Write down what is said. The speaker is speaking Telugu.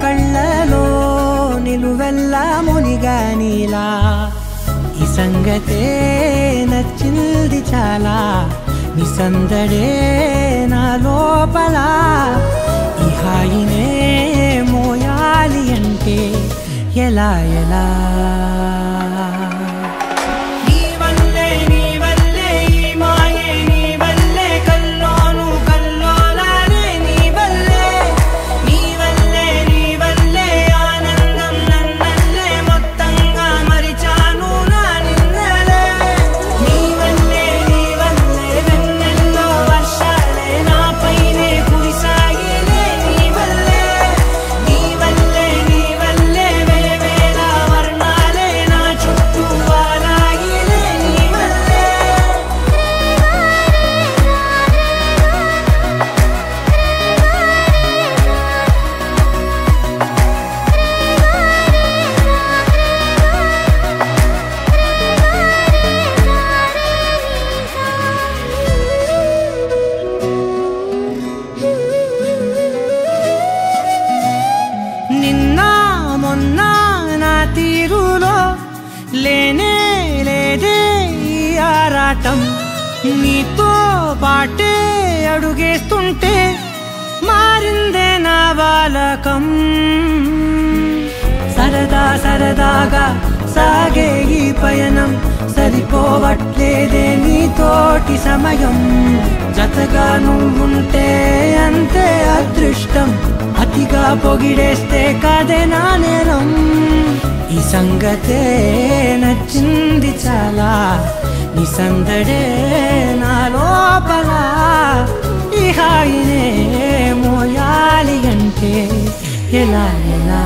కళ్ళలో నిలువెల్లా మునిగానిలా ఈ సంగతే నచ్చింది చాలా నీ సందడే నా లోపల ఈ హాయినే మోయాలి అంటే ఎలా ఎలా లేనే లేదే ఈ ఆరాటం నీతో పాటే అడుగేస్తుంటే మారిందే నా బాలకం సరదా సరదాగా సాగే ఈ పయనం సరిపోవట్లేదే నీతోటి సమయం జతగా నువ్వుంటే అంతే అదృష్టం అతిగా పొగిడేస్తే కాదే నా నేరం ఈ సంగతే నచ్చింది చాలా నీ సందడే నా లోపల ఈ హాయినే మోయాలి అంటే ఎలా ఎలా